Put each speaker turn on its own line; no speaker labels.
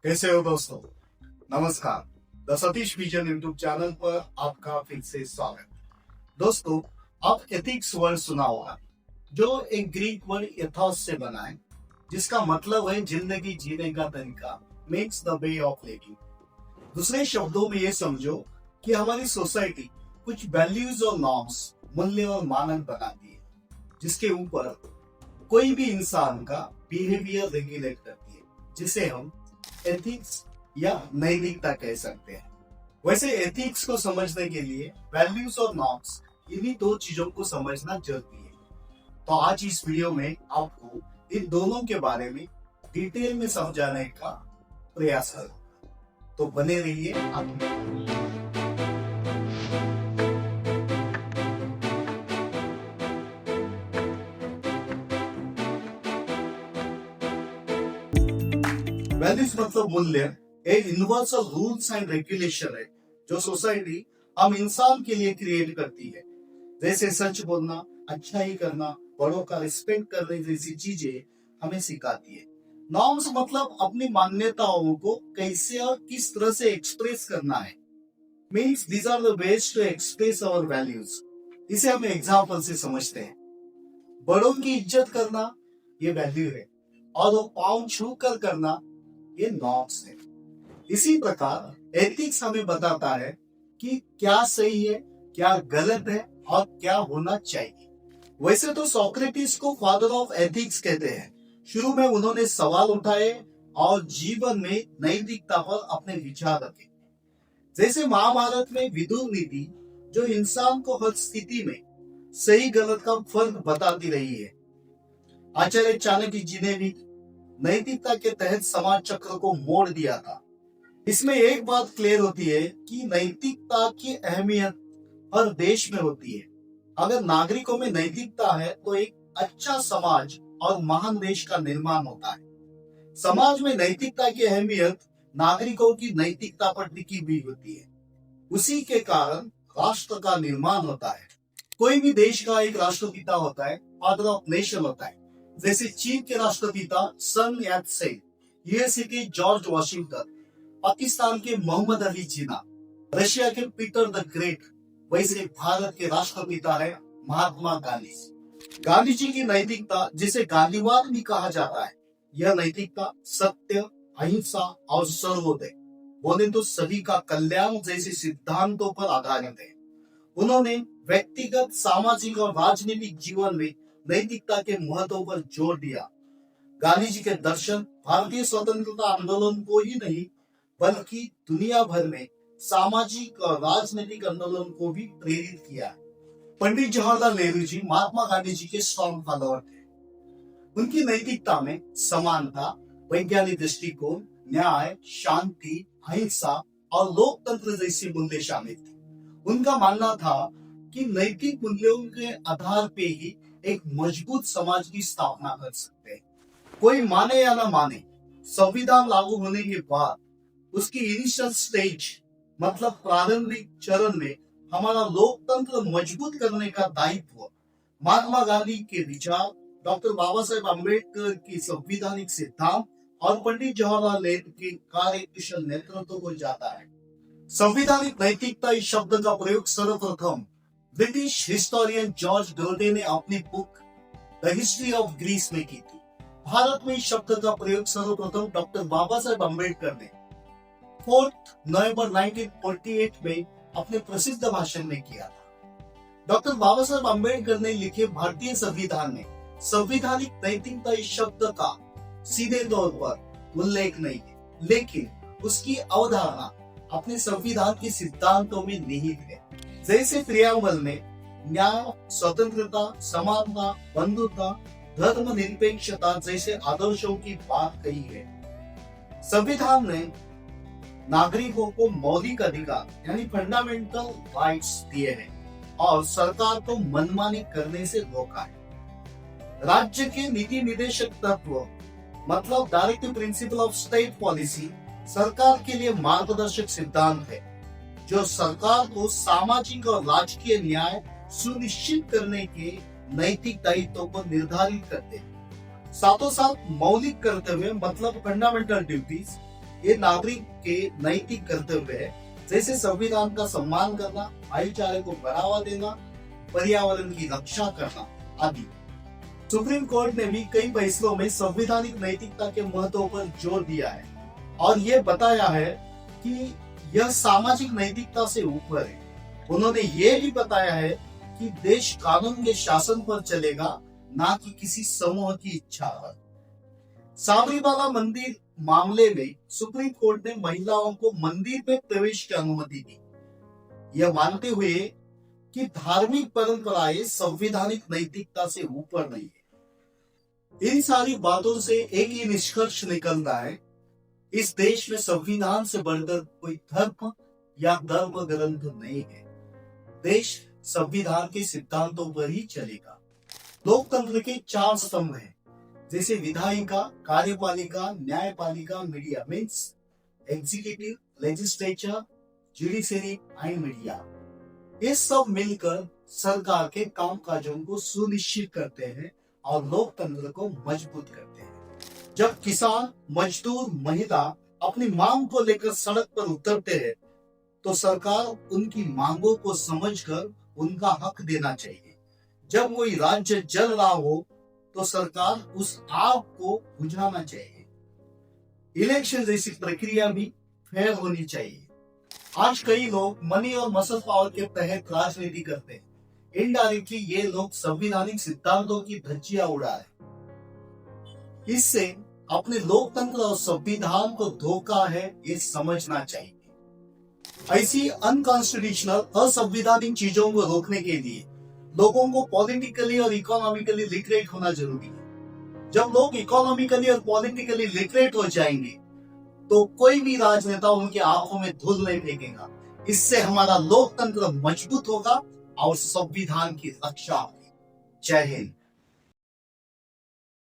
कैसे हो दोस्तों। नमस्कार। The Satish vision YouTube channel पर आपका फिर से स्वागत। दोस्तों, आप एथिक्स वर्ड सुना होगा, जो एक ग्रीक वर्ड एथोस से बना है, जिसका मतलब है जिंदगी जीने का तरीका, means the way of living. दूसरे शब्दों में ये समझो कि हमारी सोसाइटी कुछ वैल्यूज और नॉर्म्स, मूल्य और मानक बनाती है, जिसके ऊपर कोई भी इंसान का बिहेवियर रेगुलेट करती है, जिसे हम एथिक्स या नैतिकता कह सकते हैं। वैसे एथिक्स को समझने के लिए वैल्यूज और नॉर्म्स, इन्हीं दो चीजों को समझना जरूरी है। तो आज इस वीडियो में आपको इन दोनों के बारे में डिटेल में समझाने का प्रयास करूंगा, तो बने रहिए आप। वैल्यूज मतलब मूल्य एक यूनिवर्सल रूल्स एंड रेगुलेशन है, जो सोसाइटी हम इंसान के लिए क्रिएट करती है। जैसे सच बोलना, अच्छाई करना, बड़ों का रिस्पेक्ट करने जैसी चीजें हमें सिखाती है। नॉर्म्स मतलब अपनी मान्यताओं को कैसे और किस तरह से एक्सप्रेस करना है। Means these are the ways to express our values. इसे हम एग्जाम्पल से समझते हैं। बड़ों की इज्जत करना ये वैल्यू है, और वो पाँव छू कर करना ये नॉर्म्स है। इसी प्रकार एथिक्स हमें बताता है कि क्या सही है, क्या गलत है और क्या होना चाहिए। वैसे तो सोक्रेटिस को फादर ऑफ एथिक्स कहते हैं। शुरू में उन्होंने सवाल उठाए और जीवन में नैतिकता पर अपने विचार रखे। जैसे महाभारत में विदुर नीति, जो इंसान को हर स्थिति में सही गलत का फर्क बताती रही है। आचार्य चाणक्य जी ने भी नैतिकता के तहत समाज चक्र को मोड़ दिया था। इसमें एक बात क्लियर होती है कि नैतिकता की अहमियत हर देश में होती है। अगर नागरिकों में नैतिकता है तो एक अच्छा समाज और महान देश का निर्माण होता है। समाज में नैतिकता की अहमियत नागरिकों की नैतिकता पर टिकी हुई होती है। उसी के कारण राष्ट्र का निर्माण होता है। कोई भी देश का एक राष्ट्रपिता होता है, फादर ऑफ नेशन होता है। जैसे चीन के राष्ट्रपिता सन यात सेन, यूएसए के जॉर्ज वॉशिंगटन, पाकिस्तान के मोहम्मद अली जिन्ना, रशिया के पीटर द ग्रेट, वैसे भारत के राष्ट्रपिता है महात्मा गांधी। गांधी जी की नैतिकता, जिसे गांधीवाद भी कहा जाता है, यह नैतिकता सत्य, अहिंसा और सर्वोदय, बोले तो सभी का कल्याण जैसे सिद्धांतों पर आधारित है। उन्होंने व्यक्तिगत, सामाजिक और राजनीतिक जीवन में नैतिकता के महत्व पर जोर दिया। गांधी जी के दर्शन भारतीय स्वतंत्रता आंदोलन को ही नहीं, बल्कि दुनिया भर में सामाजिक और राजनीतिक आंदोलन को भी प्रेरित किया। पंडित जवाहरलाल नेहरू जी महात्मा गांधी जी के स्ट्रॉन्ग फॉलोअर थे। उनकी नैतिकता में समानता, वैज्ञानिक दृष्टिकोण, न्याय, शांति, अहिंसा और लोकतंत्र जैसी मूल्य शामिल थे। उनका मानना था कि नैतिक मूल्यों के आधार पे ही एक मजबूत समाज की स्थापना कर सकते हैं। कोई माने या ना माने, संविधान लागू होने के बाद उसकी इनिशियल स्टेज मतलब प्रारंभिक चरण में हमारा लोकतंत्र मजबूत करने का दायित्व महात्मा गांधी के विचार, डॉक्टर बाबा साहेब अम्बेडकर की संवैधानिक सिद्धांत और पंडित जवाहरलाल नेहरू के कार्यकुशल नेतृत्व को जाता है। संवैधानिक नैतिकता इस शब्द का प्रयोग सर्वप्रथम ब्रिटिश हिस्टोरियन जॉर्ज डर्डे ने अपनी book the history of Greece में की थी। भारत में इस शब्द का प्रयोग सर्वप्रथम डॉक्टर बाबा साहेब अम्बेडकर ने 4 नवंबर 1948 में अपने प्रसिद्ध भाषण में किया था। डॉक्टर बाबा साहेब अम्बेडकर ने लिखे भारतीय संविधान में संवैधानिक नैतिकता इस शब्द का सीधे तौर पर उल्लेख नहीं है, लेकिन उसकी अवधारणा अपने संविधान के सिद्धांतों में निहित है। जैसे प्रियाम्बल में न्याय, स्वतंत्रता, समानता, बंधुता, धर्म निरपेक्षता जैसे आदर्शों की बात कही है। संविधान ने नागरिकों को मौलिक अधिकार यानी फंडामेंटल राइट्स दिए हैं और सरकार को मनमानी करने से रोका है। राज्य के नीति निर्देशक तत्व मतलब directive principle of state policy सरकार के लिए मार्गदर्शक सिद्धांत है, जो सरकार को सामाजिक और राजकीय न्याय सुनिश्चित करने के नैतिक दायित्वों को निर्धारित करते हैं। साथों साथ मौलिक कर्तव्य मतलब फंडामेंटल ड्यूटीज ये नागरिक के नैतिक कर्तव्य है, जैसे संविधान का सम्मान करना, भाईचारे को बढ़ावा देना, पर्यावरण की रक्षा करना आदि। सुप्रीम कोर्ट ने भी कई फैसलों में संवैधानिक नैतिकता के महत्व पर जोर दिया है और ये बताया है कि यह सामाजिक नैतिकता से ऊपर है। उन्होंने ये भी बताया है कि देश कानून के शासन पर चलेगा, ना कि किसी समूह की इच्छा पर। साबरीमाला मंदिर मामले में सुप्रीम कोर्ट ने महिलाओं को मंदिर में प्रवेश की अनुमति दी, यह मानते हुए कि धार्मिक परंपराएं संवैधानिक नैतिकता से ऊपर नहीं है। इन सारी बातों से एक ही निष्कर्ष निकलता है, इस देश में संविधान से बढ़कर कोई धर्म या धर्म ग्रंथ नहीं है। देश संविधान के सिद्धांतों पर ही चलेगा। लोकतंत्र के 4 स्तंभ हैं, जैसे विधायिका, कार्यपालिका, न्यायपालिका, media means executive, legislature, judiciary and media. ये सब मिलकर सरकार के कामकाजों को सुनिश्चित करते हैं और लोकतंत्र को मजबूत करते हैं। जब किसान, मजदूर, महिला अपनी मांग को लेकर सड़क पर उतरते हैं, तो सरकार उनकी मांगों को समझकर उनका हक देना चाहिए। जब कोई राज्य जल रहा हो, तो सरकार उस आग को बुझाना चाहिए। इलेक्शन जैसी प्रक्रिया भी फेयर होनी चाहिए। आज कई लोग मनी और मसल पावर के तहत राजनीति करते हैं। इनडायरेक्टली ये लोग संवैधानिक सिद्धांतों की धज्जियां उड़ा रहे। इससे अपने लोकतंत्र और संविधान को धोखा है, ये समझना चाहिए। ऐसी अनकॉन्स्टिट्यूशनल, असंवैधानिक चीजों को रोकने के लिए लोगों को पॉलिटिकली और इकोनॉमिकली लिटरेट होना जरूरी है। जब लोग इकोनॉमिकली और पॉलिटिकली लिटरेट हो जाएंगे, तो कोई भी राजनेता उनकी आंखों में धूल नहीं फेंकेगा। इससे हमारा लोकतंत्र मजबूत होगा और संविधान की रक्षा होगी। जय हिंद।